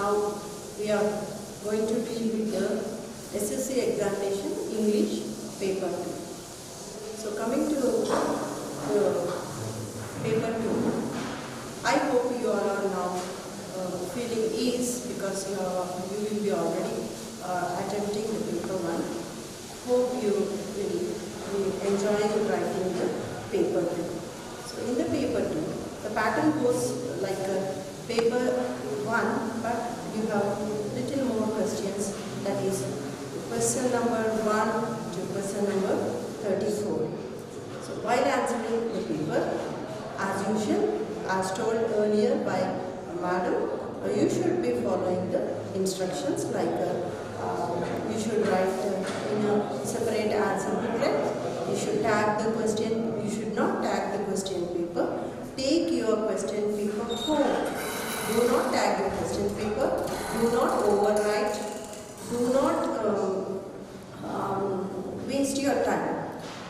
now we are going to deal with the SSC examination English paper 2. So coming to paper 2, I hope you all are now feeling ease because you will be already attempting the paper 1. Hope you will be enjoying writing the paper 2. So in the paper 2, the pattern goes like paper 1, but you have little more questions, that is question number 1 to question number 34. So while answering the paper, as usual, as told earlier by madam, you should be following the instructions like you should write in a separate answer booklet, you should tag the question, you should not tag the question paper, take your question paper home. Do not tag the question paper, do not overwrite, do not waste your time.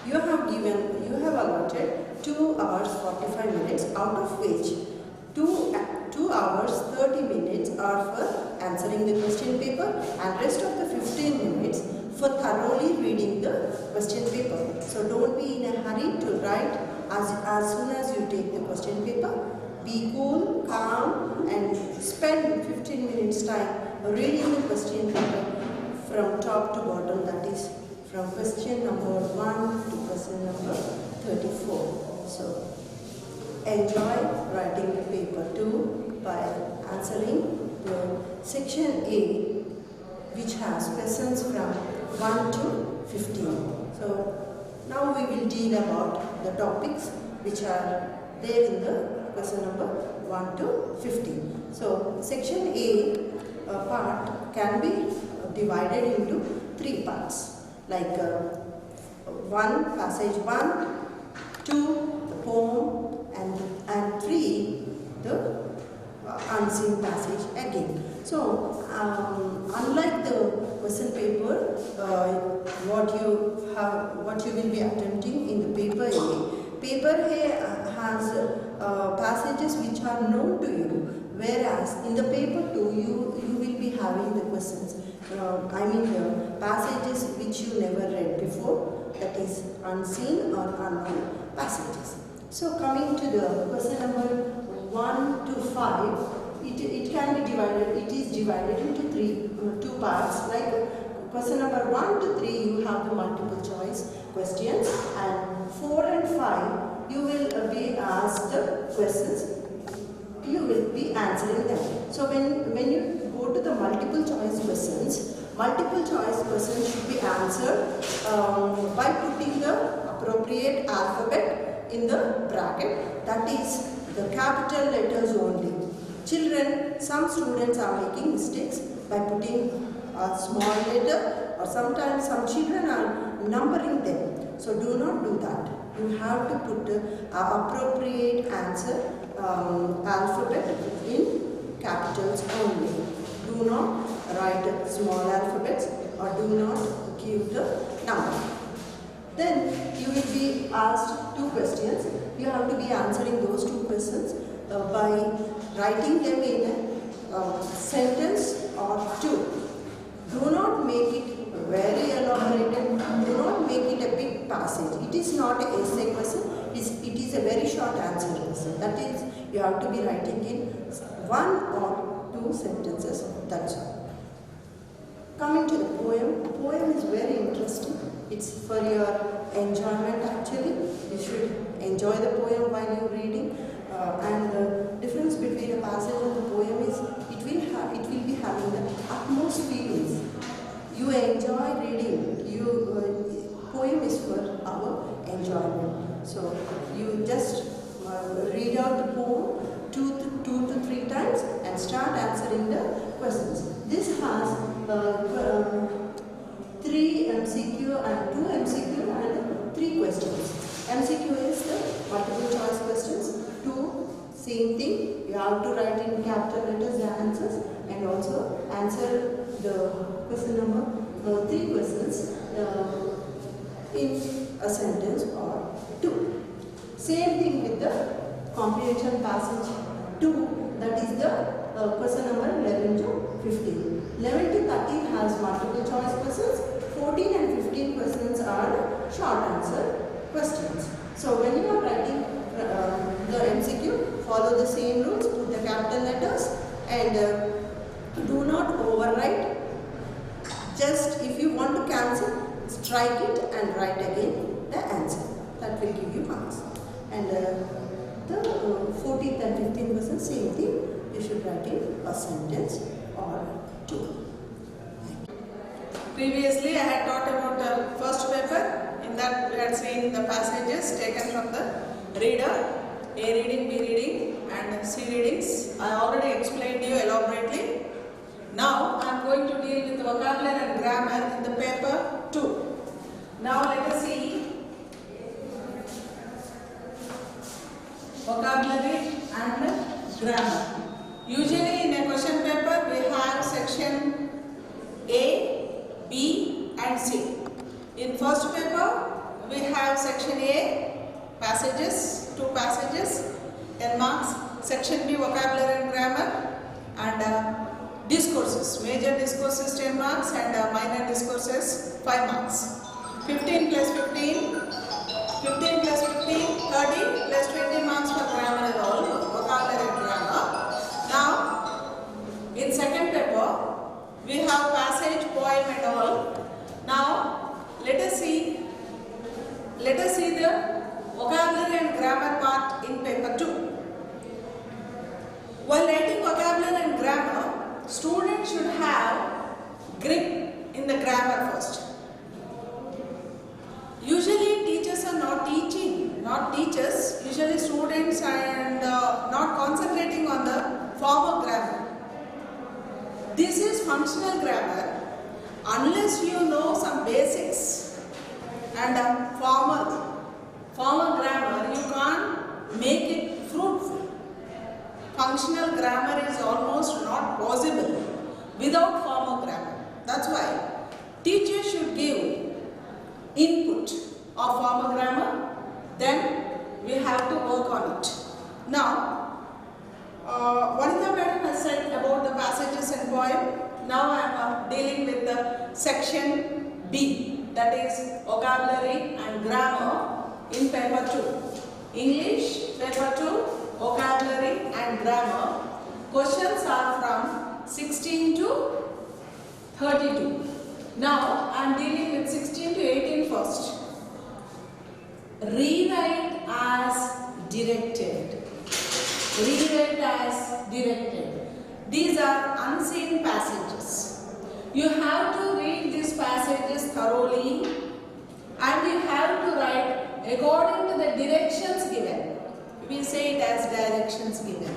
You have allotted 2 hours 45 minutes, out of which 2 hours 30 minutes are for answering the question paper and rest of the 15 minutes for thoroughly reading the question paper. So don't be in a hurry to write as soon as you take the question paper. Be cool, calm and spend 15 minutes time reading the question paper from top to bottom, that is from question number 1 to question number 34. So enjoy writing the paper 2 by answering the section A, which has questions from 1 to 15. So now we will deal about the topics which are there in the question number 1 to 15. So section A part can be divided into 3 parts, like 1 passage 1, 2 the poem, and 3 the unseen passage again. So unlike the question paper, what you will be attempting in the paper A, paper A has passages which are known to you, whereas in the paper 2 you will be having the questions, the passages which you never read before, that is unseen or unknown passages. So coming to the question number 1 to 5, it can be divided, it is divided into 2 parts, like question number 1 to 3 you have the multiple choice questions, and 4 and 5 you will be asked the questions, you will be answering them. So when you go to the multiple choice questions should be answered by putting the appropriate alphabet in the bracket, that is the capital letters only. Children, some students are making mistakes by putting a small letter, or sometimes some children are numbering them. So do not do that. You have to put the appropriate answer alphabet in capitals only. Do not write small alphabets or do not give the number. Then you will be asked 2 questions. You have to be answering those 2 questions by writing them in a sentence or 2. Do not make it very elaborated, do not make it a big passage. It is not an essay question, it is a very short answer question. That is, you have to be writing in 1 or 2 sentences, that's all. Coming to the poem is very interesting. It's for your enjoyment actually. You should enjoy the poem while you're reading. And the difference between a passage and the poem is it will be having the utmost feelings. You enjoy reading. Poem is for our enjoyment. So you just read out the poem 2 to 3 times and start answering the questions. This has 3 MCQ and 2 MCQ and 3 questions. MCQ is the multiple choice questions. 2, same thing. You have to write in capital letters the answers and also answer the question number 3 questions in a sentence or 2. Same thing with the comprehension passage 2, that is the question number 11 to 15. 11 to 13 has multiple choice questions. 14 and 15 questions are short answer questions. So when you are writing the MCQ, follow the same rules, put the capital letters and do not overwrite. Just if you want to cancel, strike it and write again the answer. That will give you marks. And the 14th and 15th questions, same thing. You should write in a sentence or two. Previously, I had taught about the first paper. In that, we had seen the passages taken from the reader, A reading, B reading, and C readings. I already explained to you elaborately. Now, I am going to deal with vocabulary and grammar in the paper 2. Now, let us see vocabulary and grammar. Usually, in a question paper, we have section A, B and C. In first paper, we have section A, passages, 2 passages, 10 marks. Section B, vocabulary and grammar, and discourses. Major discourses 10 marks and minor discourses 5 marks. 15 plus 15, 15 plus 15, 30 plus 20 marks for grammar and all, vocabulary and grammar. Now, in second paper, we have passage, poem and all. Now, let us see the vocabulary and grammar part in paper 2. While writing vocabulary and grammar, students should have grip in the grammar first. Usually teachers are not teachers, usually students and not concentrating on the form of grammar. This is functional grammar. Unless you know some basics and formal grammar, you can't make it fruitful. Functional grammar is almost not possible without formal grammar. That's why teachers should give input of formal grammar, then we have to work on it. Now, Vanitha Madam has said about the passages and poem. Now I am dealing with the section B, that is vocabulary and grammar in paper 2. English, paper 2, vocabulary and grammar. Questions are from 16 to 32. Now I am dealing with 16 to 18 first. Rewrite as directed. Rewrite as directed. These are unseen passages. You have to read these passages thoroughly and you have to write according to the directions given. We say it as directions given.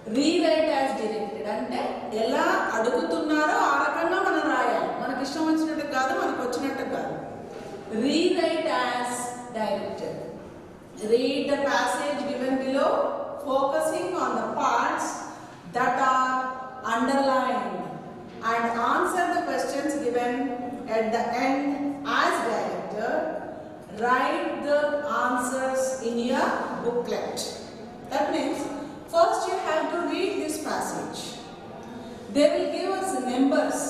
Rewrite as directed. అంటే ఎలా అడుగుతున్నారో ఆ రకంగా మనం రాయాలి. మనకి ఇష్టం వచ్చినట్టు కాదు, మనకు వచ్చినట్టు కాదు. Rewrite as directed. Read the passage given below, focusing on the parts that are underlined and answer the questions given at the end as directed. Write the answers in your booklet. That means first you have to read this passage. They will give us numbers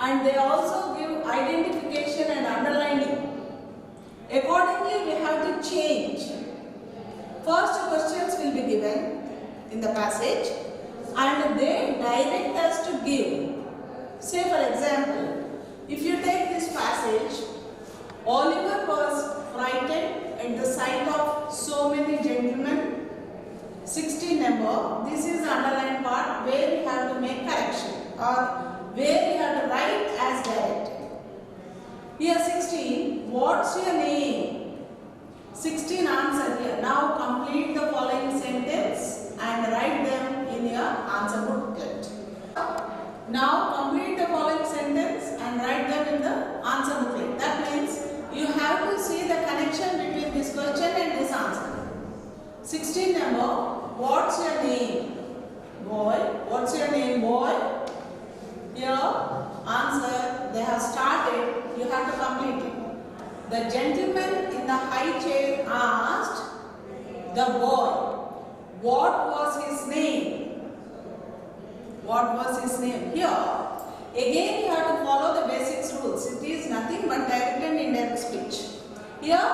and they also give identification and underlining. Accordingly, we have to change. First questions will be given in the passage and they direct us to give. Say for example, if you take this passage, Oliver was frightened at the sight of so many gentlemen. 16 number, this is the underlined part where we have to make correction or where we have to write as directed. Here 16, what's your name? 16 answer here. Now complete the following sentence and write them in your answer booklet. Now complete the following sentence and write them in the answer booklet. That means you have to see the connection between this question and this answer. 16 number, what's your name? Boy. What's your name, boy? Here, answer, they have started, you have to complete it. The gentleman in the high chair asked the boy, what was his name? What was his name? Here, again you have to follow the basics rules. It is nothing but direct and indirect speech. Here,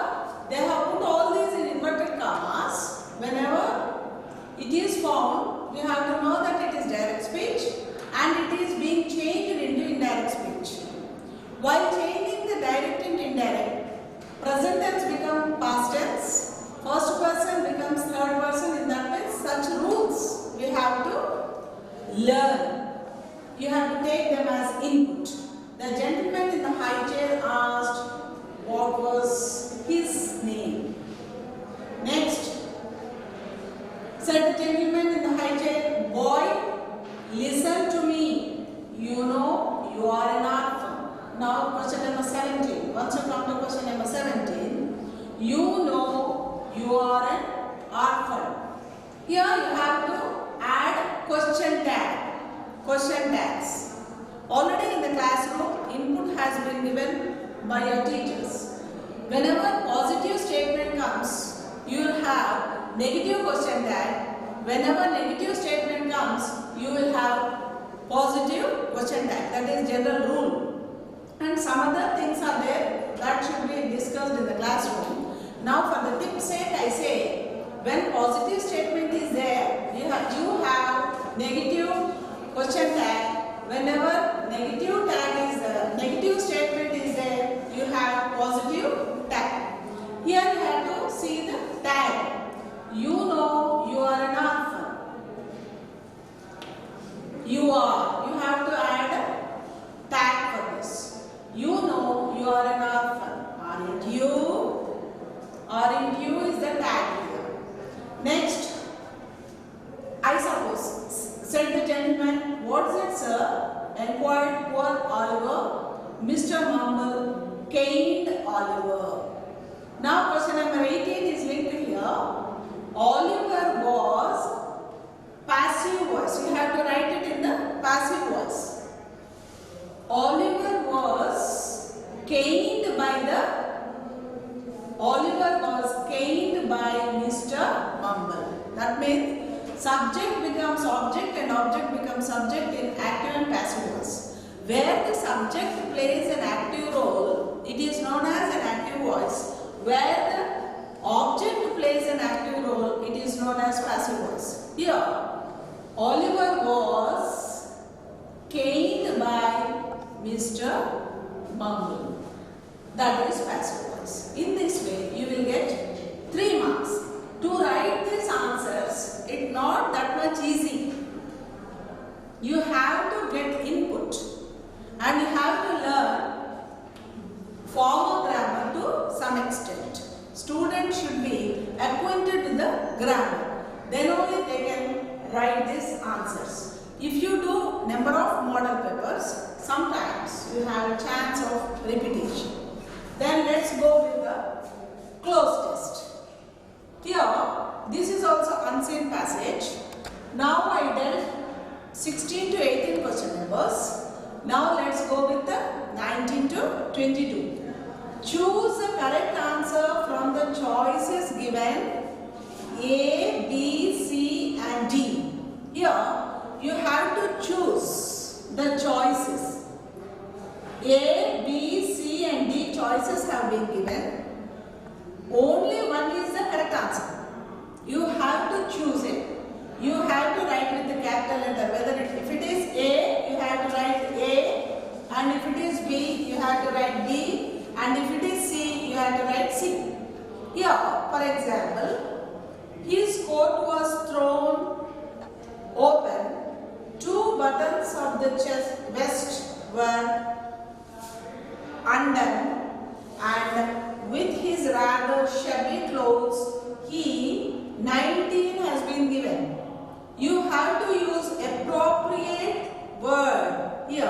they have put all these in inverted commas. Whenever it is found, you have to know that it is direct speech and it is being changed into indirect speech. While changing the direct and indirect, present tense becomes past tense, first person becomes third person. In that way, such rules we have to learn. You have to take them as input. The gentleman in the high chair asked what was his name. Next, said the gentleman in the high chair, boy, listen to me. You know you are an orphan. Now question number 17. Once you come to question number 17, you know you are an orphan. Here you have to add question tag. Question tags. Already in the classroom, input has been given by your teachers. Whenever positive statement comes, you will have negative question tag. Whenever negative statement comes, you will have positive question tag. That is general rule. And some other things are there that should be discussed in the classroom. Now for the tip's sake, I say, when positive statement is there, you have negative question tag. Whenever negative tag is the negative statement is there, you have positive tag. Here you have to see the tag. You know you are an orphan. You are. You have to add a tag for this. You know you are an orphan. Aren't you? Aren't you is the tag here. Next, I suppose, said the gentleman, what's it, sir? Enquired poor Oliver. Mr. Mumble caned Oliver. Now question number 18 is linked here. Oliver was passive voice. You have to write it in the passive voice. Oliver was caned by Mr. Mumble. That means subject becomes object and object becomes subject in active and passive voice. Where the subject plays an active role, it is known as an active voice. Where the object plays an active role, it is known as passive voice. Here, Oliver was caned by Mr. Mumble. That is passive voice. In this way, you will get 3 marks. To write these answers, it's not that much easy. You have to get input and you have to learn formal grammar to some extent. Students should be acquainted with the grammar. Then only they can write these answers. If you do number of model papers, sometimes you have a chance of repetition. Then let's go with the cloze test. Here, this is also unseen passage. Now I dealt 16 to 18 question numbers. Now let's go with the 19 to 22. Choose the correct answer from the choices given A, B, C and D. Here you have to choose the choices. A, B, C and D choices have been given. Only one is the correct answer. You have to choose it. You have to write with the capital letter. Whether if it is A, you have to write A, and if it is B, you have to write B, and if it is C, you have to write C. Here, for example, his coat was thrown open. 2 buttons of the vest were undone, and with his rather shabby clothes, he 19 has been given. You have to use appropriate word here.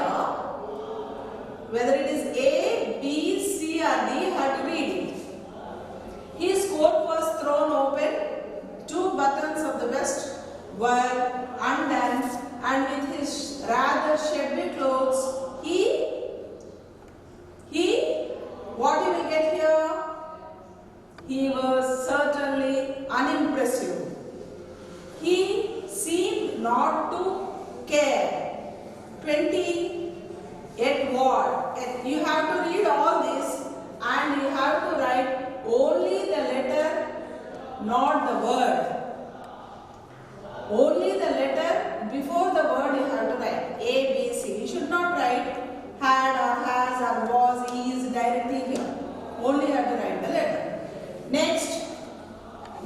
Whether it is A, B, C or D, you have to read it. His coat was thrown open. 2 buttons of the vest were undone, and with his rather shabby clothes, what you will get here? He was certainly unimpressive. He seemed not to 28 word. You have to read all this and you have to write only the letter, not the word. Only the letter before the word you have to write. A, B, C. You should not write had or has or was, is directly here. Only you have to write the letter. Next,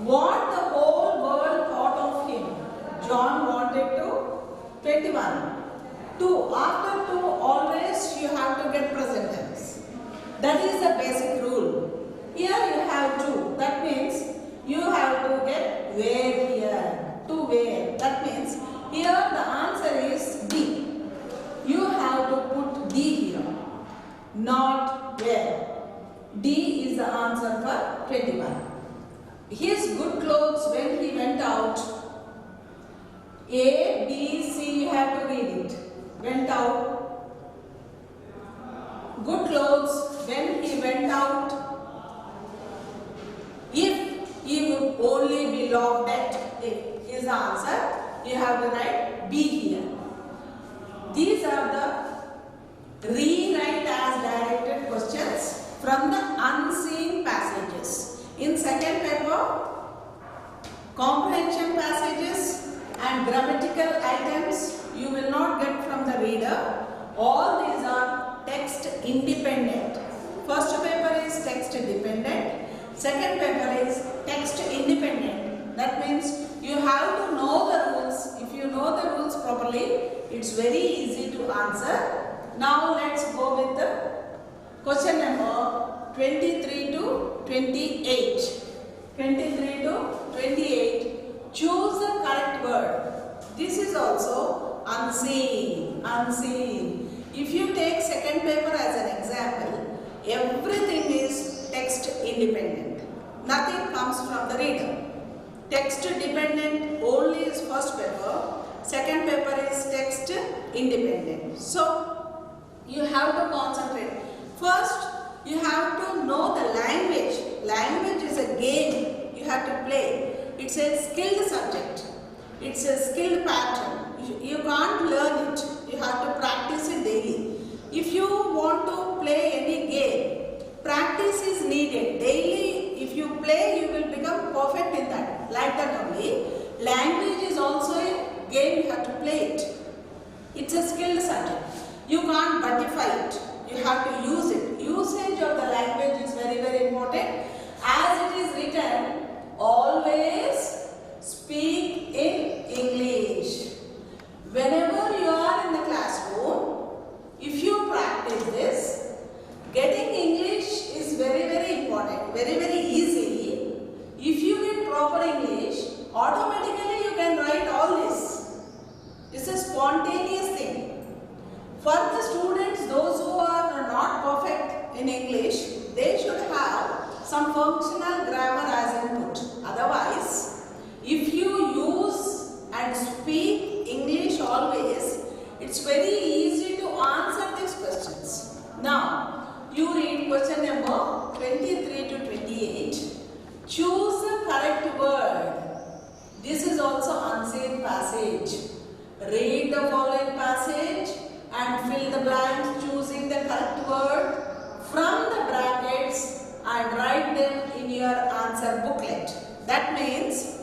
what the whole world thought of him. John wanted to 21. 2. After 2 always you have to get present tense. That is the basic rule. Here you have 2. That means you have to get where here. To where. That means here the answer is D. You have to put D here. Not where. D is the answer for 21. His good clothes when he went out. A, B, C, you have to read it. Went out. Good clothes when he went out. If he would only be laughed at, if is the answer, you have to write B here. These are the rewrite as directed questions from the unseen passages. In second paper, comprehension passages and grammatical items you will not get from the reader. All these are text independent. First paper is text dependent. Second paper is text independent. That means you have to know the rules. If you know the rules properly, it's very easy to answer. Now let's go with the question number 23 to 28. 23 to 28. Choose the correct word. This is also unseen. Unseen. If you take second paper as an example, everything is text independent. Nothing comes from the reader. Text dependent only is first paper. Second paper is text independent. So you have to concentrate. First, you have to know the language. Language is a game you have to play. It's a skilled subject. It's a skilled pattern. You can't learn it. You have to practice it daily. If you want to play any game, practice is needed. Daily, if you play, you will become perfect in that. Like that only. Language is also a game you have to play it. It's a skilled subject. You can't buttify it. You have to use it. Usage of the language is very, very important. As it is written, always speak in English. Whenever you are in the classroom, if you practice this, getting English is very, very important, very, very easy. If you get proper English, automatically you can write all this. It's a spontaneous thing. For the students, those who are not perfect in English, they should have some functional grammar as input. Otherwise, if you use and speak English always, it's very easy to answer these questions. Now, you read question number 23 to 28. Choose the correct word. This is also unseen passage. Read the following passage and fill the blanks choosing the correct word from the brackets and write them in your answer booklet. That means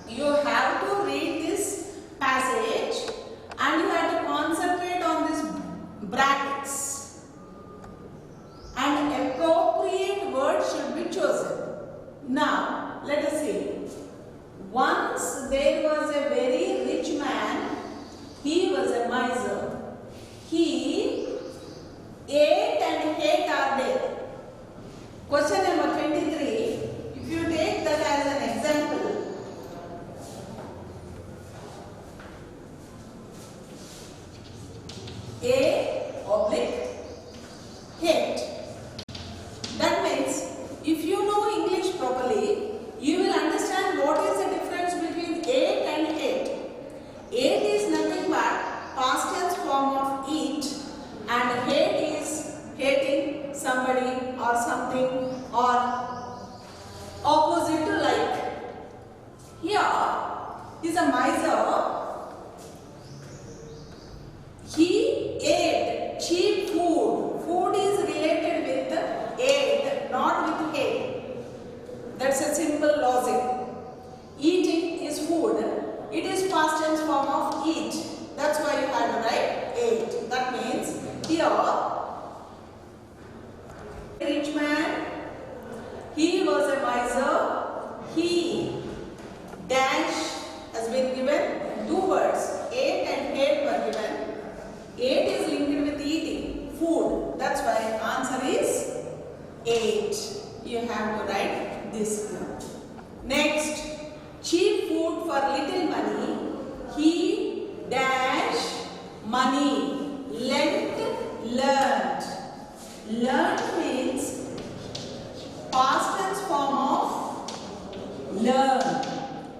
you have to read this passage and you have to concentrate on these brackets. And appropriate word should be chosen. Now, let us see. Once there was a very rich man. He was a miser. He ate and ate our day. Question number 23. If you take that as an example, A oblique hate. That means if you know English properly, you will understand what is the difference between ate and hate. Ate is nothing but past tense form of eat, and hate is hating somebody or something or opposite to like. Here is a miser. He ate, cheap food. Food is related with ate, not with ate. That's a simple logic. Eating is food. It is past tense form of eat. That's why you had to write ate. That means here, rich man, he was a miser. He dash has been given. Two words, ate and hate were given. Ate is linked with eating, food. That's why answer is ate. You have to write this here. Next, cheap food for little money. He dash money. Lent, learned. Learned means past tense form of learn.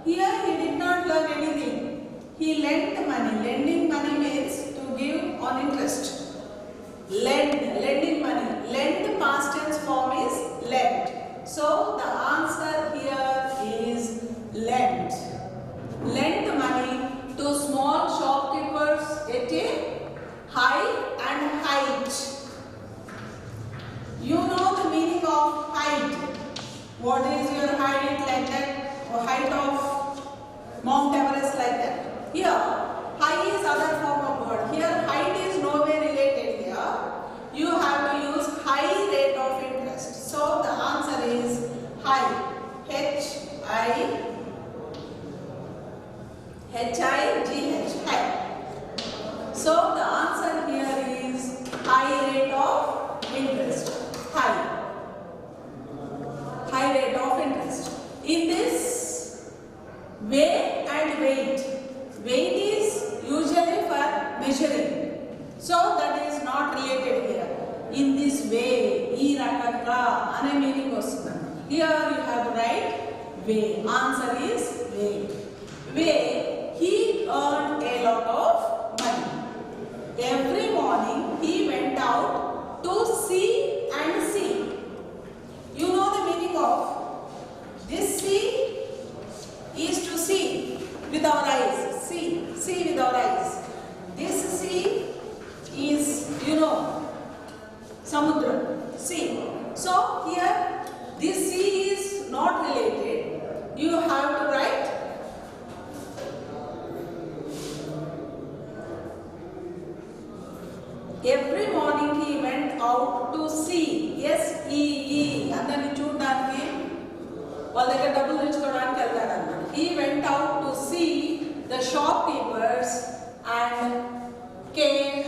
Here he did not learn anything. He lent money. Lending money means to give on interest. Lending money. Lend past tense form is lent. So the answer here is lent. Lent money to small shopkeepers at a high and height. You know the meaning of height. What is your height like that? Or height of Mount Everest like that? Here, high is other form of word. Here, height is nowhere related here. You have to use high rate of interest. So the answer is high. H-I-G-H. High. So the answer here is high rate of interest. High rate of interest. In this, weigh and weight. Weight is usually for measuring. So that is not related here. In this way, ee rakanga ane meaning vastundandi. Here you have to write weigh. Answer is weigh. Weigh, he earned a lot of money. Every morning he went out to see and see. You know the meaning of this see is to see with our eyes. See with our eyes. This sea is, you know, Samudra, sea. So here this sea is not related. You have to write every morning he went out to see. S-E-E. And then he చూడడానికి వాళ్ళ దగ్గర డబ్బులు తెచ్చుకోవడానికి వెళ్తాడు అన్నమాట. He went out to see the shopkeepers and came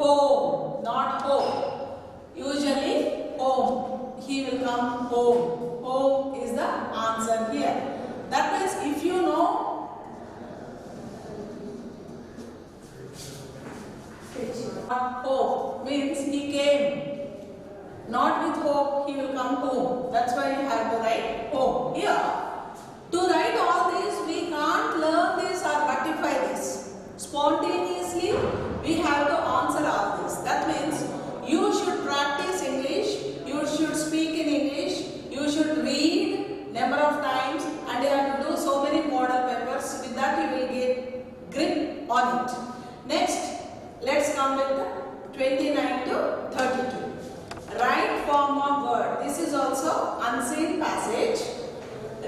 home. Not home. Usually home. He will come home. Home is the answer here. That means if you know hope means he came. Not with hope, he will come home. That's why you have to write home. Here, to write all this, we can't learn this or rectify this. Spontaneously, we have to answer all this. That means you should practice English, you should speak in English, you should read number of times, and you have to do so many model papers. With that, you will get grip on it. Next, let's come with the 29 to 32. Right form of word. This is also unseen passage.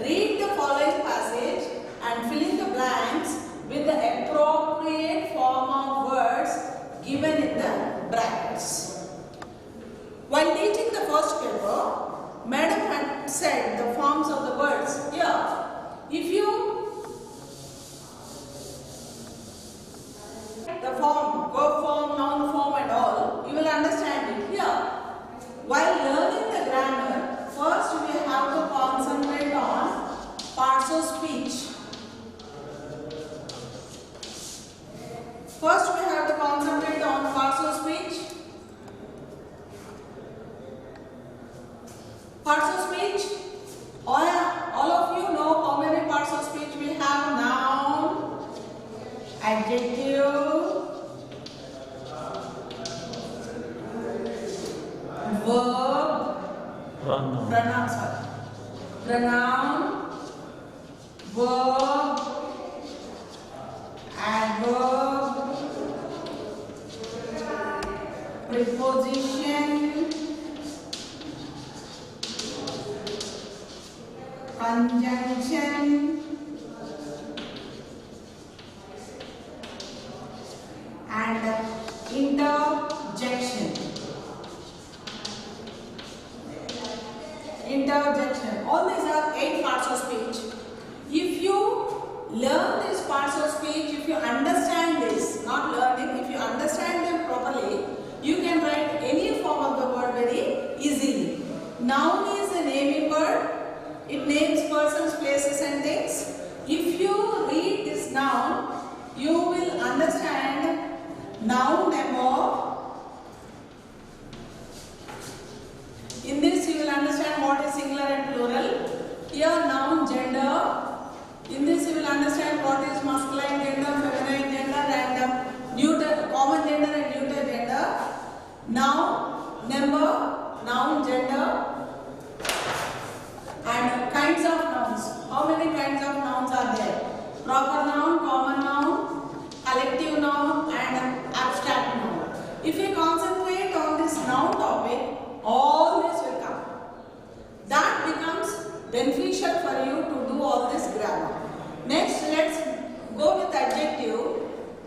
Read the following passage and fill in the blanks with the appropriate form of words given in the brackets. While teaching the first paper, Madam had said the forms of the words. Here, if you the form, verb form, noun form and all, you will understand it. Here, while learning the grammar, first we have to concentrate on parts of speech. First we have to concentrate on parts of speech. Parts of speech. All of you know how many parts of speech we have. Noun, adjective, verb, pronoun, verb, adverb, preposition, conjunction, and interjection. Interjection. All these are 8 parts of speech. If you learn these parts of speech, if you understand this, not learning, if you understand them properly, you can write any form of the word very easily. Noun is a naming word. It names persons, places and things. If you read this noun, you will understand noun number. In this you will understand what is singular and plural. Here noun gender. In this you will understand what is masculine gender, feminine gender and neuter, common gender and neuter gender. Noun number, noun gender and kinds of nouns. How many kinds of nouns are there? Proper noun, common noun, collective noun and abstract noun. If you concentrate on this noun topic, all this will come. That becomes beneficial for you to do all this grammar. Next, let's go with adjective.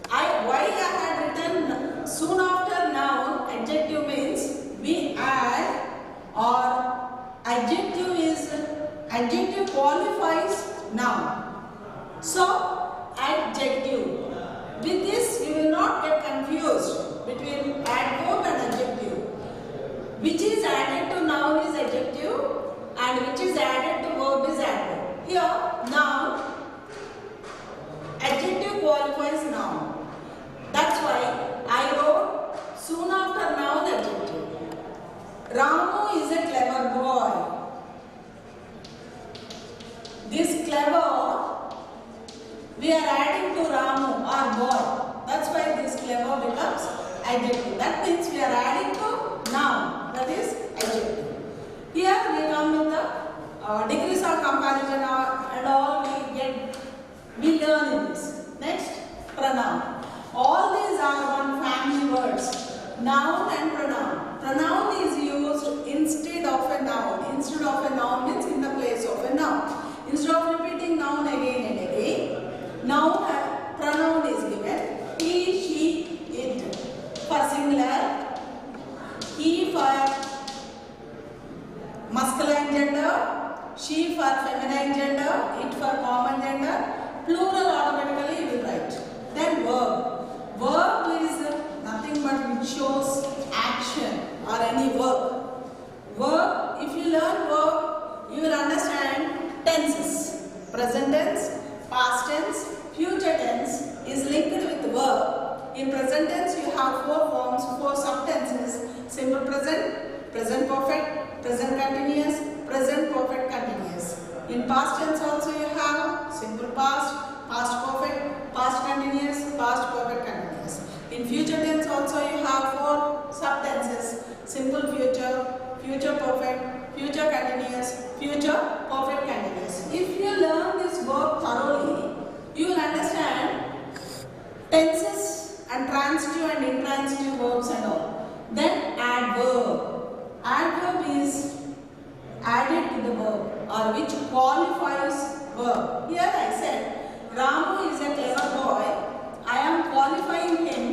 Why I had written soon after noun, adjective means we add, or adjective qualifies noun. So, adjective. With this, you will not get confused between adverb and adjective. Which is added to noun is adjective and which is added to verb is adverb. Here, noun, adjective qualifies noun. That's why I wrote soon after noun adjective. Ramu is a clever boy. This clever, we are adding to Ramu, our boy. That's why this clever becomes adjective. That means we are adding to noun, that is adjective. Here we come with the degrees of comparison and all we learn in this. Next, pronoun. All these are one family words, noun and pronoun. Pronoun is used instead of a noun. Instead of a noun means in the place of a noun. Instead of repeating noun again and again, pronoun is given. He, she, it for singular, he for masculine gender, she for feminine gender, it for common gender. Plural automatically you will write. Then verb. Verb is nothing but which shows action or any work. Verb, if you learn verb, you will understand tenses. Present tense, past tense, future tense is linked with verb. In present tense you have 4 forms, 4 subtenses. Simple present, present perfect, present continuous, present perfect continuous. In past tense also you have simple past, past perfect, past continuous, past perfect continuous. In future tense also you have 4 subtenses. Simple future, future perfect, future continuous, future perfect continuous. If you learn this verb thoroughly, you will understand tenses and transitive and intransitive verbs and all. Then adverb. Adverb is added to the verb or which qualifies verb. Here I said Ramu is a clever boy. I am qualifying him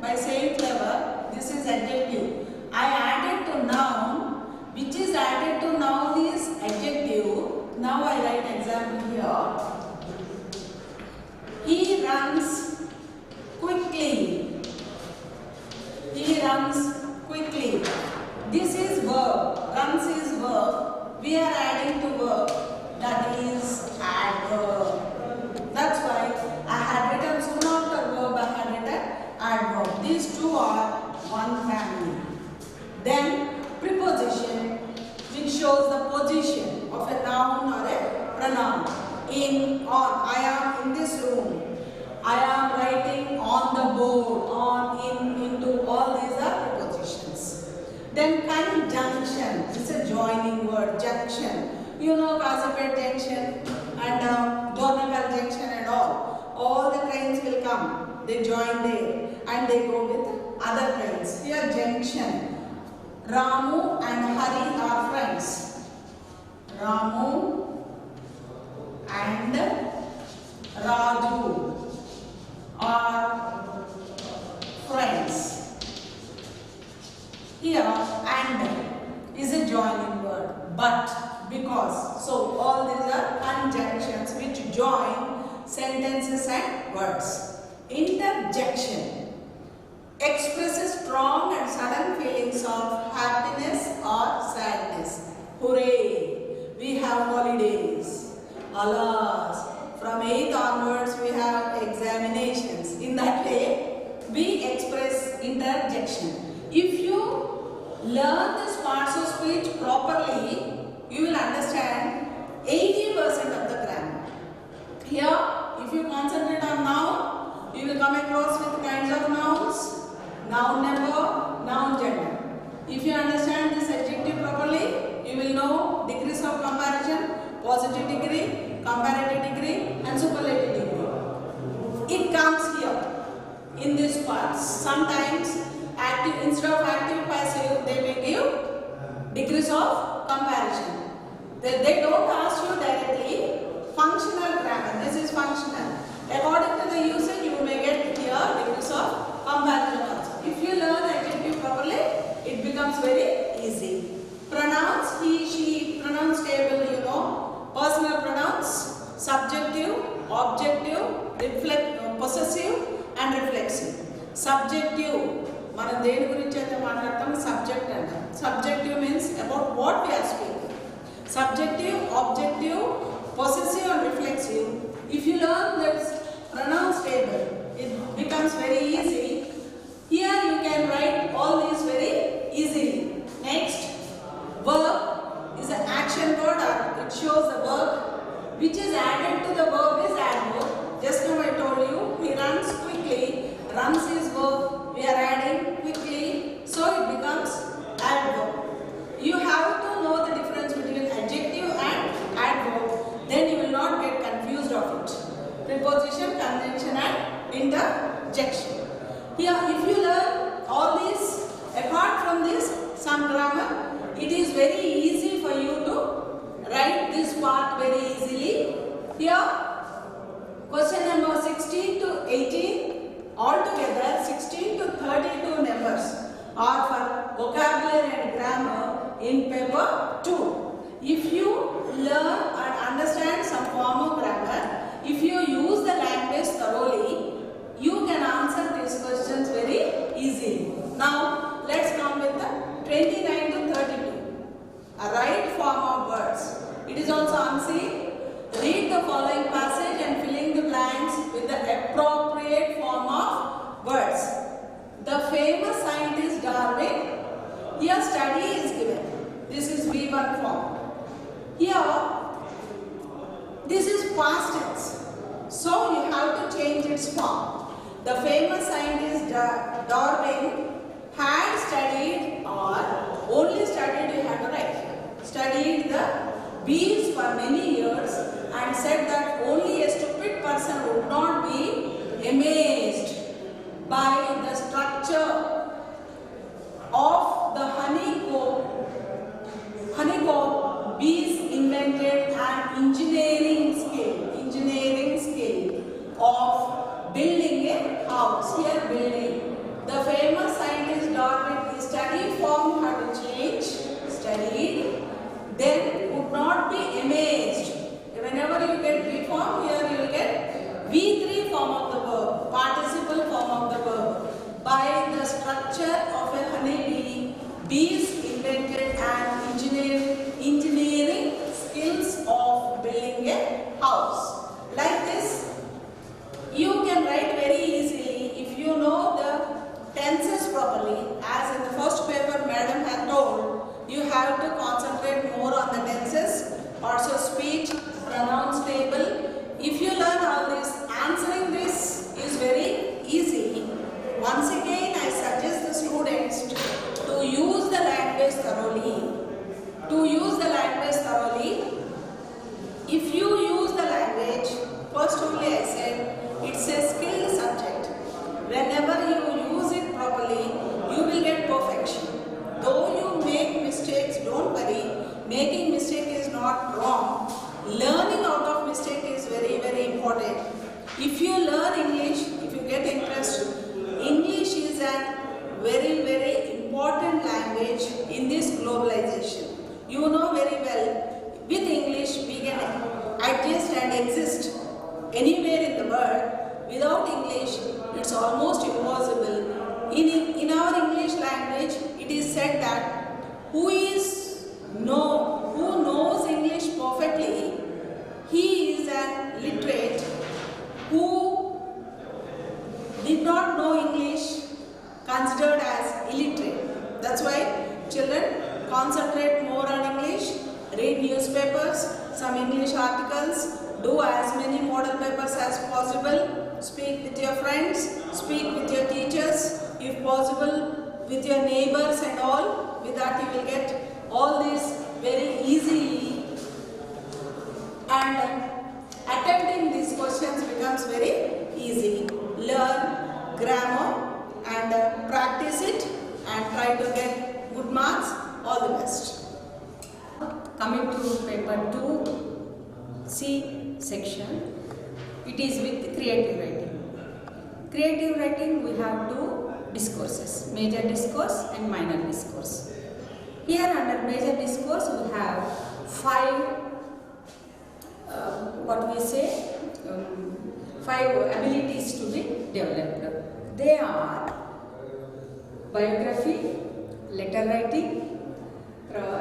by saying clever. This is adjective. I added to noun. Which is added to noun is adjective. Now I write example here. He runs quickly. He runs quickly. This is verb. Runs is verb. We are adding to verb. That is adverb. That's why I had written soon after verb I had written adverb. These two are one family. Then preposition, which shows the position of a noun or a pronoun. In, on, I am in this room. I am writing on the board, on, in, into, all these are prepositions. Then conjunction, it's a joining word, junction. You know Kazipet junction and Dornakal junction and all. All the trains will come, they join there and they go with other trains. Here junction. Ramu and Hari are friends. Ramu and Raju are friends. Here and is a joining word, but, because. So all these are conjunctions which join sentences and words. Interjection expresses strong and sudden feelings of happiness or sadness. Hooray! We have holidays. Alas! From 8th onwards we have examinations. In that way, we express interjection. If you learn these parts of speech properly, you will understand 80% of the grammar. Here, if you concentrate on noun, you will come across with kinds of nouns, noun number, noun gender. If you understand this adjective properly, you will know degrees of comparison, positive degree, comparative degree and superlative degree. It comes here in these parts. Sometimes active, instead of active passive, they may give degrees of comparison. They don't ask you directly functional grammar. This is functional. According to the usage, you may get here degrees of comparison also. If you learn adjective properly, it becomes very easy. Pronouns, he, she, pronouns table, you know. Personal pronouns, subjective, objective, possessive and reflexive. Subjective, మనం దేని గురించి అయితే మాట్లాడతాం subject అంటాం. Subjective means about what we are speaking. Subjective, objective, possessive and reflexive. If you learn this pronouns table, it becomes very easy. Here you can write all these very easily. Next, verb is an action word, or it shows the verb which is added to the verb is adverb. Just now I told you, he runs quickly. Runs is verb, we are adding quickly, so it becomes adverb. You have to know the difference between adjective and adverb, then you will not get confused of it. Preposition, conjunction and interjection. Here, if you learn all these, apart from this, some grammar, it is very easy for you to write this part very easily. Here, question number 16 to 18, altogether 16 to 32 numbers are for vocabulary and grammar in paper 2. If you learn and understand some form of grammar, if you use the language thoroughly, you can answer these questions very easily. Now, let's come with the 29 to 32. A right form of words. It is also unseen. Read the following passage and filling the blanks with the appropriate form of words. The famous scientist Darwin, here study is given. This is V1 form. Here, this is past tense. So you have to change its form. The famous scientist Darwin had studied, or only studied, you have to write here. Studied the bees for many years and said that only a stupid person would not be amazed by the structure of the honeycomb bees invented an engineering skill of building a house. Here, building. The famous scientist Darwin, his study form had to change. Studied, then would not be amazed. Whenever you get V form, here you will get V3 form of the verb, participle form of the verb. By the structure of a honeybee, bees invented an engineering skills of building a house. Like this, you can write very easily if you know the tenses properly. As in the first paper, madam had told, you have to concentrate more on the tenses, parts of speech, pronouns table. If you learn all this, answering this is very easy. Once again, I suggest the students to use the language thoroughly. If you use the language, first only I said, it's a skill subject. Whenever you use it properly, very, very important language in this globalization. You know very well, with English we can adjust and exist anywhere in the world. Without English, it's almost impossible. In our English language, it is said that who knows English perfectly, he is an literate. Who did not know English, considered as illiterate. That's why children concentrate more on English, read newspapers, some English articles, do as many model papers as possible, speak with your friends, speak with your teachers, if possible with your neighbors and all. With that you will get all this very easily, and attempting these questions becomes very easy. Learn grammar and practice it and try to get good marks. All the best. Coming to paper 2C section, it is with creative writing. Creative writing, we have two discourses, major discourse and minor discourse. Here under major discourse we have five abilities to be developed. They are biography, letter writing,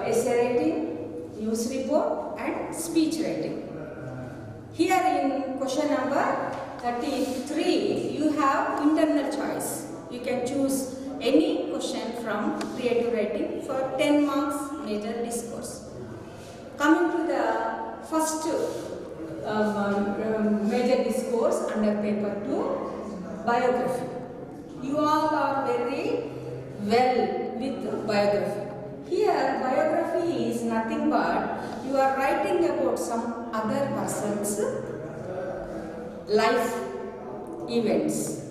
essay writing, news report and speech writing. Here in question number 33, you have internal choice. You can choose any question from creative writing for 10 marks major discourse. Coming to the first major discourse under paper 2, biography. You all are very well with biography. Here biography is nothing but you are writing about some other person's life events.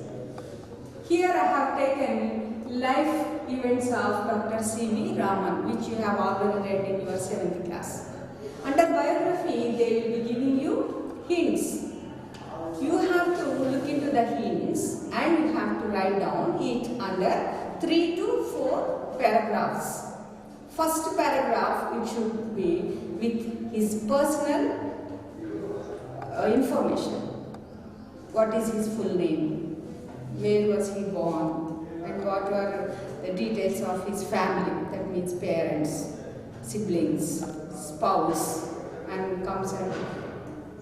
Here I have taken life events of Dr. C.V. Raman, which you have already read in your 7th class. Under biography, they will be giving you hints. You have to look into the hints and you have to write down it under 3 to 4 paragraphs. First paragraph, it should be with his personal information. What is his full name? Where was he born? And what were the details of his family? That means parents, siblings, spouse, and comes under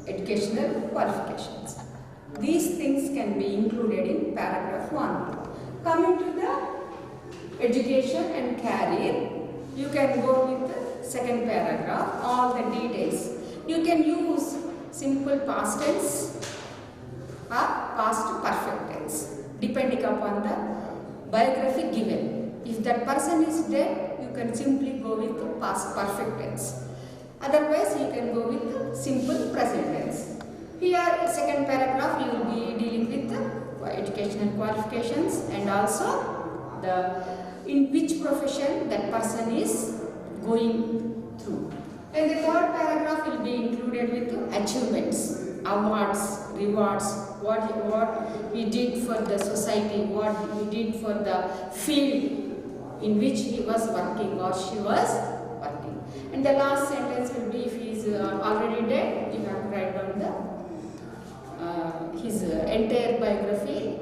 educational qualifications. These things can be included in paragraph 1. Coming to the education and career, you can go with the second paragraph, all the details. You can use simple past tense or past perfect tense, depending upon the biography given. If that person is dead, you can simply go with the past perfect tense. Otherwise, you can go with the simple present tense. Here, second paragraph, you will be dealing with the educational qualifications and also in which profession that person is going through. And the third paragraph will be included with achievements, awards, rewards, what he did for the society, what he did for the field in which he was working or she was working. And the last sentence will be, if he is already dead, you have to write down his entire biography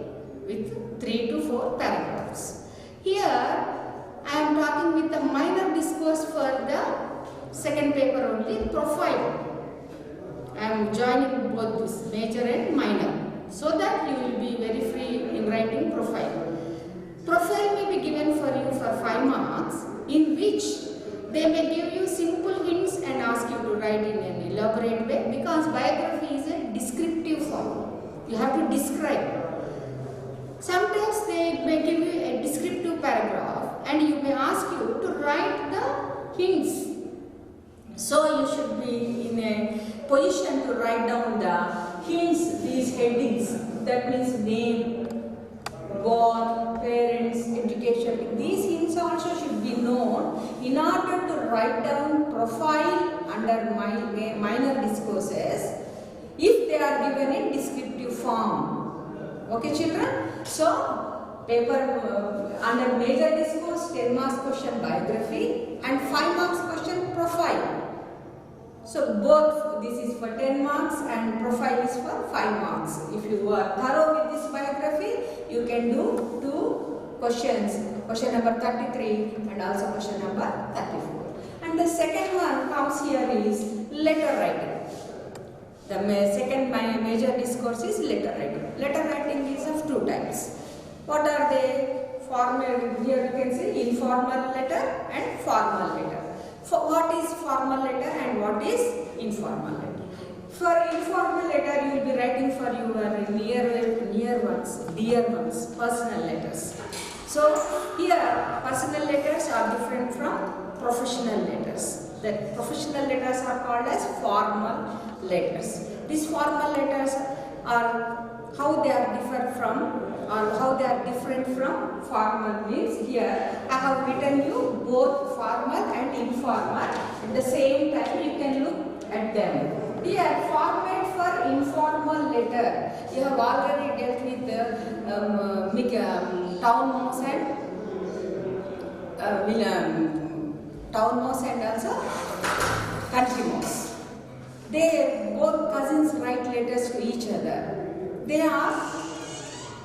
with 3 to 4 paragraphs. Here I am talking with the minor discourse for the second paper only, profile. I am joining both this major and minor so that you will be very free in writing profile. Profile may be given for you for 5 marks, in which they may give you simple hints and ask you to write in an elaborate way, because biography is a descriptive form. You have to describe. Sometimes they may give you a descriptive paragraph and you may ask you to write the hints. So you should be in a position to write down the hints, these headings. That means name, born, parents, education. These hints also should be known in order to write down profile under minor discourses if they are given in descriptive form. Okay children? So paper under major discourse, 10 marks question biography and 5 marks question profile. So both, this is for 10 marks and profile is for 5 marks. If you are thorough with this biography, you can do 2 questions, question number 33 and also question number 34. And the second one comes here is letter writing. The second major discourse is letter writing. Letter writing is of 2 types. What are they? Formal, here you can see informal letter and formal letter. For what is formal letter and what is informal letter? For informal letter, you will be writing for your near ones, dear ones, personal letters. So here, personal letters are different from professional letters. The professional letters are called as formal letters. These formal letters are how they are different from formal means here I have written you both formal and informal. At the same time you can look at them. Here format for informal letter. You have already dealt with the town mouse and also country mouse. They both cousins write letters to each other. They are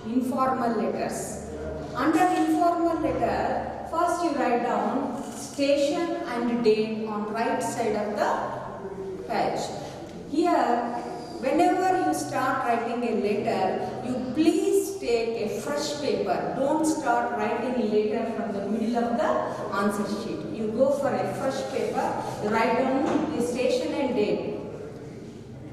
informal letters. Under informal letter, first you write down station and date on right side of the page. Here, whenever you start writing a letter, you please take a fresh paper. Don't start writing a letter from the middle of the answer sheet. You go for a fresh paper, you write down the station and date.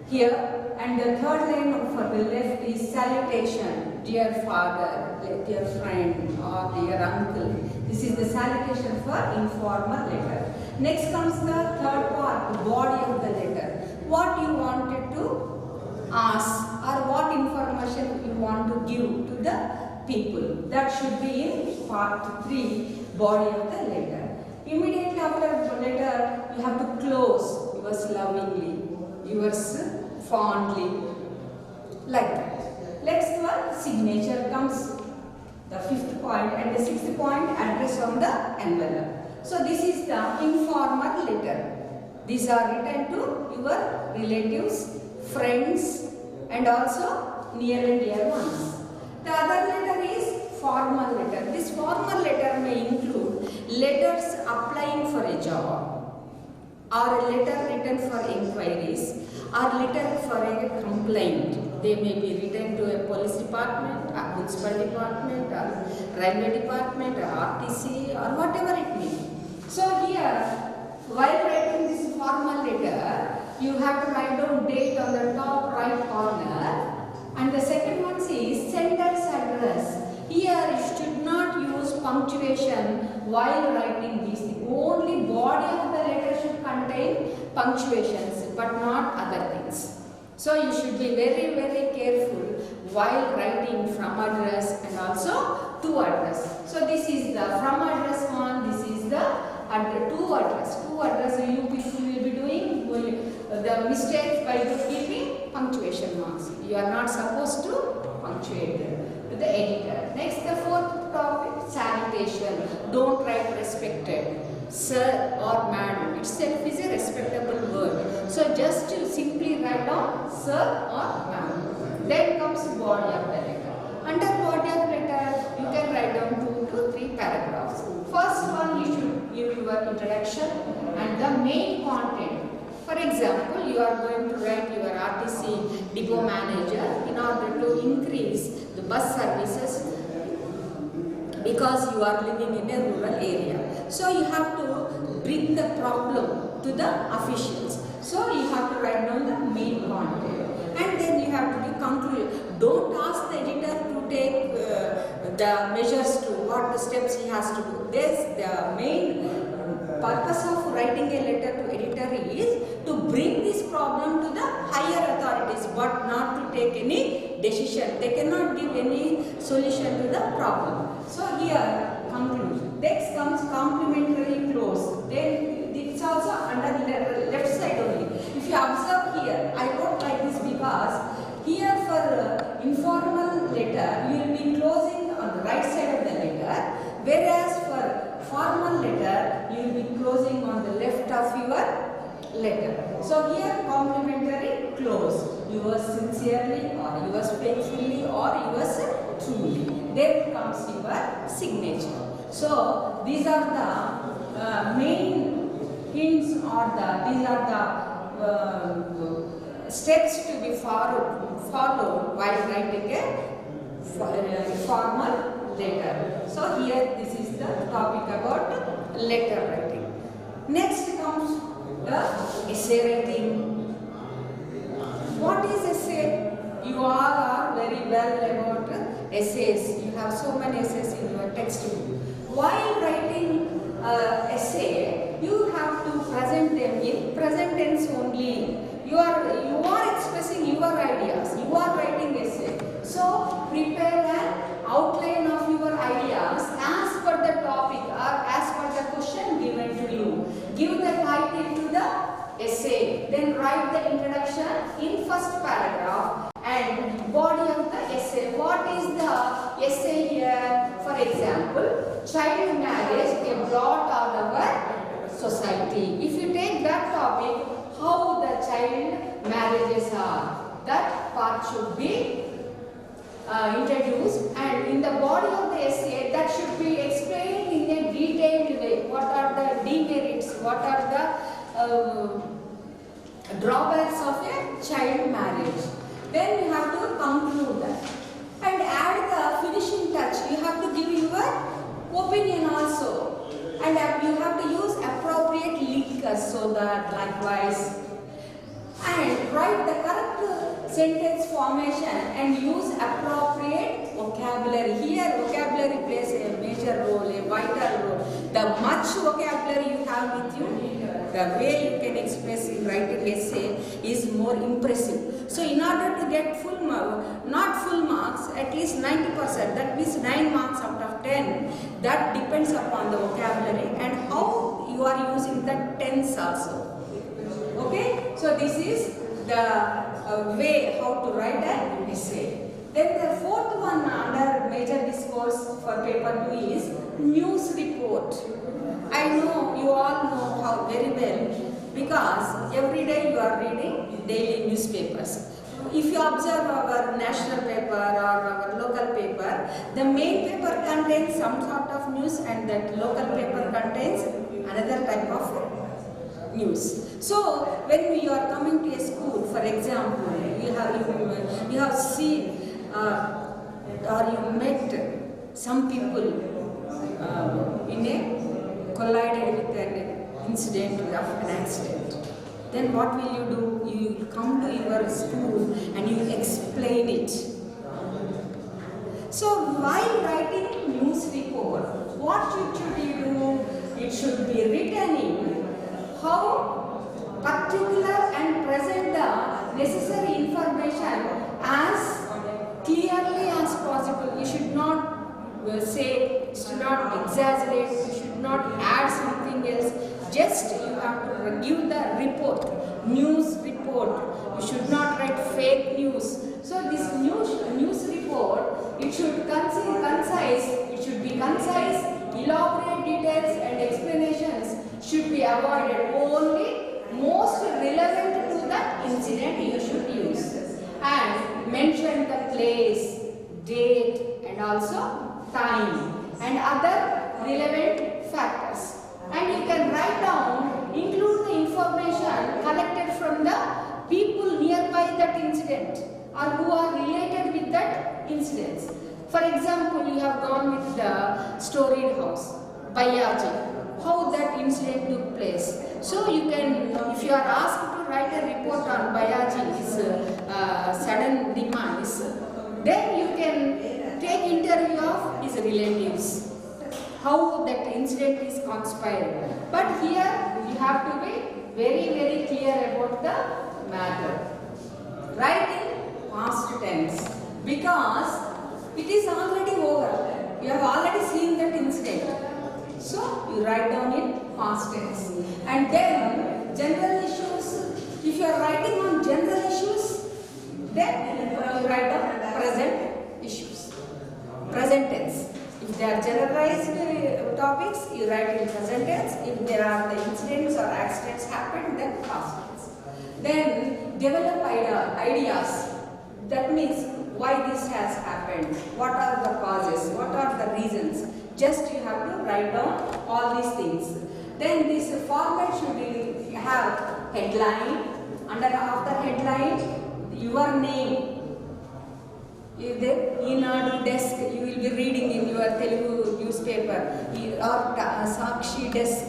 Here, and the third line for the left is salutation, dear father, dear friend or dear uncle. This is the salutation for informal letter. Next comes the third part, the body of the letter. What you wanted to ask or what information you want to give to the people. That should be in part 3, body of the letter. Immediately after the letter, you have to close yours lovingly, yours fondly, like that. Next one, signature comes, the 5th point, and the 6th point, address on the envelope. So this is the informal letter. These are written to your relatives, friends and also near and dear ones. The other letter is formal letter. This formal letter may include letters applying for a job, or a letter written for inquiries, or letter for a complaint. They may be written to a police department, a municipal department, or railway department, or RTC, or whatever it may be. So here, while writing this formal letter, you have to write down date on the top right corner, and the second one is sender's address. Here you should not use punctuation while writing these things. Only body of the letter should contain punctuations, but not other things. So you should be very, very careful while writing from address and also to address. So this is the from address one, this is the to address. To address you people will be doing the mistakes by keeping punctuation marks. You are not supposed to punctuate them to the editor. Next, the 4th topic, salutation. Don't write respected. Sir or madam itself is a respectable word. So just to simply write down sir or madam. Then comes body of the letter. Under body of letter, you can write down 2 to 3 paragraphs. First one, you should give your introduction and the main content. For example, you are going to write your RTC depot manager in order to increase the bus services because you are living in a rural area. So you have to bring the problem to the officials. So you have to write down the main content and then you have to do conclusion. Don't ask the editor to take the measures to what the steps he has to do. The main purpose of writing a letter to editor is to bring this problem to the higher authorities but not to take any decision. They cannot give any solution to the problem. So here conclusion. Next comes complimentary clause. Then it's also under the left side only. If you observe here, I wrote like this because here for informal letter you will be closing on the right side formal letter, you will be closing on the left of your letter. So here complimentary close. Yours sincerely or yours faithfully or yours truly. Then comes your signature. So these are the main hints or these are the steps to be followed while writing a formal letter. So here this is the topic about letter writing. Next comes the essay writing. What is essay? You all are very well about essays. You have so many essays in your textbook. While writing essay, you have to present them in present tense only. You are expressing your ideas. You are writing essay. So prepare an outline of your ideas as per the topic or as per the question given to you. Give the title to the essay. Then write the introduction in first paragraph and body of the essay. What is the essay here? For example, child marriage, a blot on our society. If you take that topic, how the child marriages are, that part should be introduced, and in the body of the essay that should be explained in a detailed way. What are the demerits? What are the drawbacks of a child marriage? Then you have to conclude that and add the finishing touch. You have to give your opinion also, and you have to use appropriate linkers so that likewise, and write the correct sentence formation and use appropriate vocabulary. Here vocabulary plays a major role, a vital role. The much vocabulary you have with you, the way you can express in writing essay is more impressive. So in order to get full mark, not full marks, at least 90%, that means 9 marks out of 10, that depends upon the vocabulary and how you are using the tense also. Okay, so this is the way how to write an essay. Then the fourth one under major discourse for paper 2 is news report. I know you all know how very well because every day you are reading daily newspapers. If you observe our national paper or our local paper, the main paper contains some sort of news and that local paper contains another type of news. So when you are coming to a school, for example, you have seen or you met some people in a collided with an incident of an accident. Then what will you do? You come to your school and you explain it. So while writing news report, what should you do? It should be written in how particular and present the necessary information as clearly as possible. You should not say, you should not exaggerate, you should not add something else. Just you have to give the report, news report. You should not write fake news. So this news report, it should concise. It should be concise. Elaborate details and explanations should be avoided. Only most relevant to the incident you should use. And mention the place, date, and also time and other relevant factors. And you can write down, include the information collected from the people nearby that incident or who are related with that incident. For example, you have gone with the storied house, Bayaji, how that incident took place. So you can, if you are asked to write a report on Bayaji's sudden demise, then you can take interview of his relatives, how that incident is conspired. But here you have to be very, very clear about the matter. Write in past tense because it is already over. You have already seen that incident. So you write down in past tense. And then general issues. If you are writing on general issues, then you write down present issues. Present tense. If they are generalized topics, you write in present tense. If there are the incidents or accidents happen, then past tense. Then develop ideas. That means why this has happened, what are the causes, what are the reasons. Just you have to write down all these things. Then this format should have headline. Under after headline, your name. Eenadu desk, you will be reading in your Telugu newspaper, or Sakshi desk,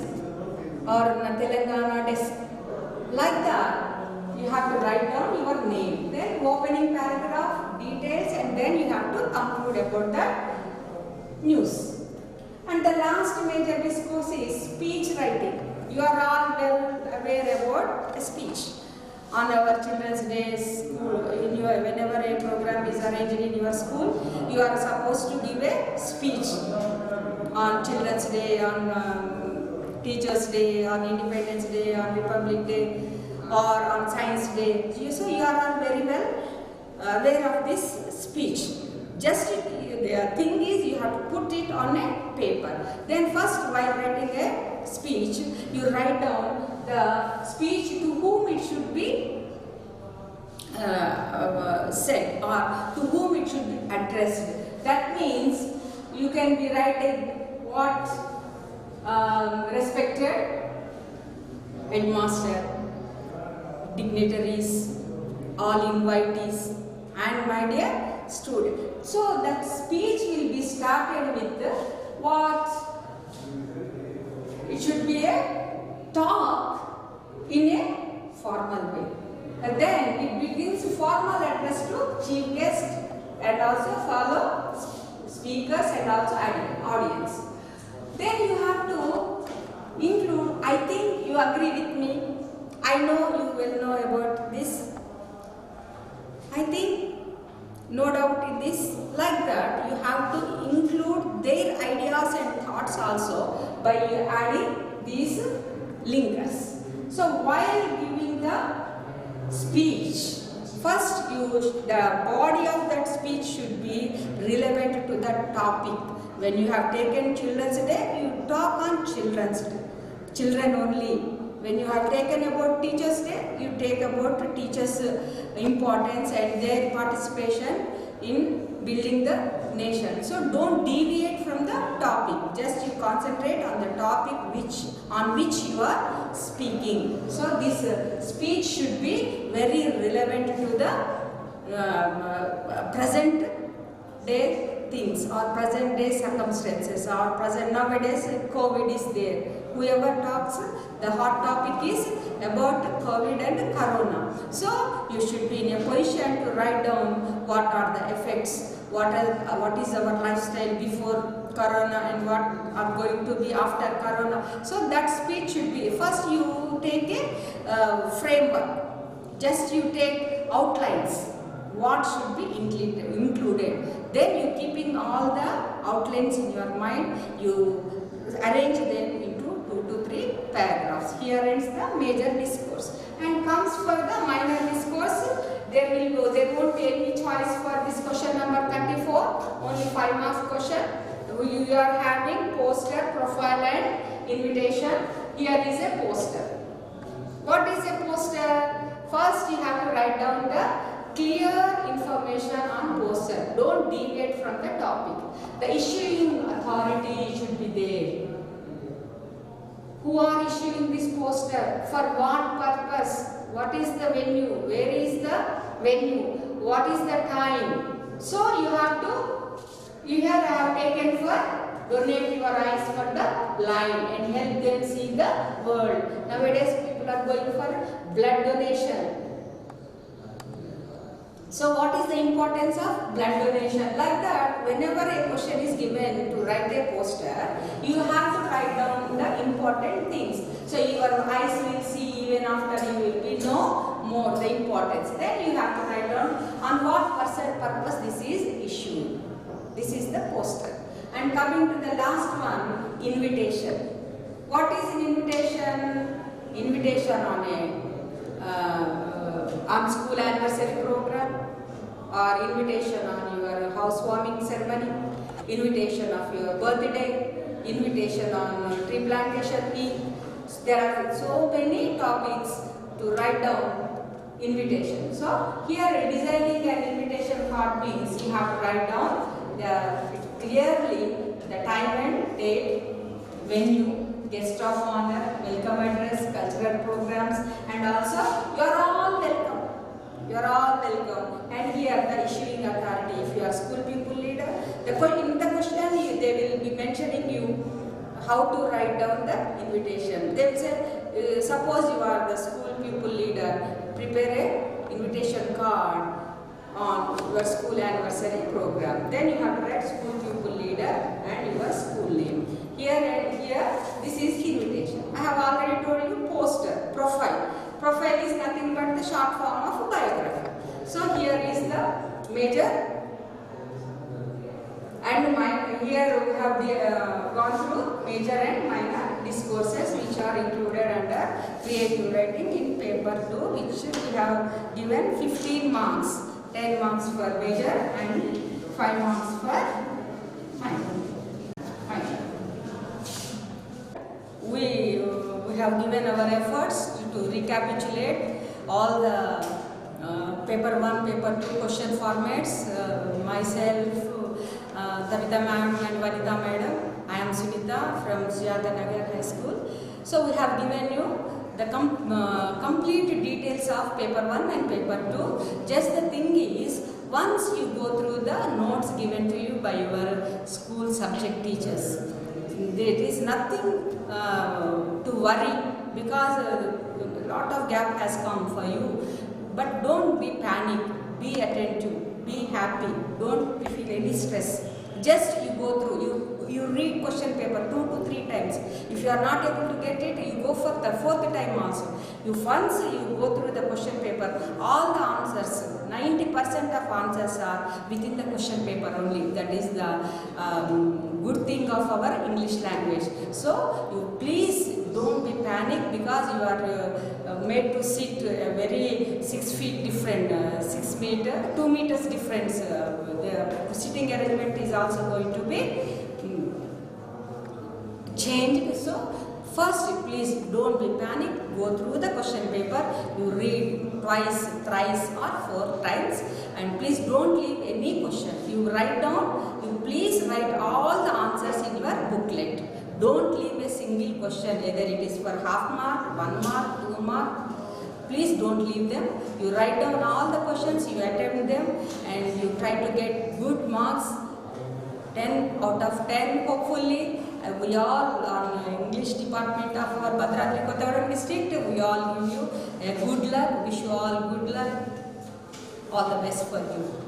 or Telangana desk. Like that, you have to write down your name. Then opening paragraph, details, and then you have to conclude about the news. And the last major discourse is speech writing. You are all well aware about speech. On our Children's Day, whenever a program is arranged in your school, you are supposed to give a speech on Children's Day, on Teachers' Day, on Independence Day, on Republic Day, or on Science Day. So you are all very well aware of this speech. Just the thing is, you have to put it on a paper. Then first, while writing a speech, you write down the speech to whom it should be said, or to whom it should be addressed. That means you can be writing what respected headmaster, dignitaries, all invitees, and my dear student. So that speech will be started with what? It should be a talk in a formal way. And then it begins formal address to chief guest and also follow speakers and also audience. Then you have to include, I think you agree with me, I know you will know about this. I think no doubt in this, like that, you have to include their ideas and thoughts also by adding these linkers. So while giving the speech, first the body of that speech should be relevant to the topic. When you have taken Children's Day, you talk on Children's Day, children only. When you have taken about Teachers' Day, you take about teachers' importance and their participation in building the nation. So don't deviate from the topic. Just you concentrate on the topic on which you are speaking. So this speech should be very relevant to the present day things or present day circumstances or present nowadays COVID is there. Whoever talks, the hot topic is about COVID and Corona. So you should be in a position to write down what are the effects, what is our lifestyle before Corona and what are going to be after Corona. So that speech should be, first you take a framework, just you take outlines, what should be included. Then you keeping all the outlines in your mind, you arrange them into 2 to 3 paragraphs. Here ends the major discourse. And comes for the minor discourse, there won't be any choice for this question number 34, only 5 marks question. You are having poster, profile and invitation. Here is a poster. What is a poster? First you have to write down the clear information on poster. Don't deviate from the topic. The issuing authority should be there. Who are issuing this poster? For what purpose? What is the venue? Where is the venue? What is the time? So you have to, here I have taken for donate your eyes for the blind and help them see the world. Nowadays people are going for blood donation. So what is the importance of blood donation? Like that, whenever a question is given to write a poster, you have to write down the important things. So your eyes will see even after you will be know more the importance. Then you have to write down on what purpose this is issued. This is the poster. And coming to the last one, invitation. What is an invitation? Invitation on school anniversary program, or invitation on your housewarming ceremony, invitation of your birthday, invitation on tree plantation. There are so many topics to write down invitation. So here designing an invitation card means you have to write down clearly the time and date, venue, guest of honor, welcome address, cultural programs, and also you are all welcome. You are all welcome. And here the issuing authority, if you are school pupil leader, in the question they will be mentioning you how to write down the invitation. They will say, suppose you are the school pupil leader, prepare a invitation card on your school anniversary program. Then you have to write school pupil leader and your school name. Here and here, this is invitation. I have already told you poster, profile. Profile is nothing but the short form of biography. So here is the major and minor. Here we have gone through major and minor discourses which are included under creative writing in paper 2, which we have given 15 marks. 10 marks for major and 5 marks for minor. We have given our efforts to recapitulate all the paper 1, paper 2 question formats. Myself, Tabitha ma'am and Vanitha madam. I am Sunita from Sujata Nagar High School. So we have given you the complete details of paper 1 and paper 2. Just the thing is, once you go through the notes given to you by your school subject teachers, there is nothing to worry, because a lot of gap has come for you. But don't be panic, be attentive, be happy, don't feel any stress. Just you go through, you read question paper 2 to 3 times. If you are not able to get it, you go for the 4th time also. Once you go through the question paper, all the answers, 90% of answers are within the question paper only. That is the good thing of our English language. So you please don't be panic, because you are made to sit a very 6 feet different, 6 meter, 2 meters difference. The sitting arrangement is also going to be changed. So first, please don't be panic. Go through the question paper. You read twice, thrice, or 4 times, and please don't leave any question. You write down. You please write all the answers in your booklet. Don't leave a single question, either it is for half mark, 1 mark, 2 mark. Please don't leave them. You write down all the questions, you attempt them, and you try to get good marks, 10 out of 10 hopefully. We all on English department of our Bhadradri Kottagudem district, we all give you a good luck, wish you all good luck, all the best for you.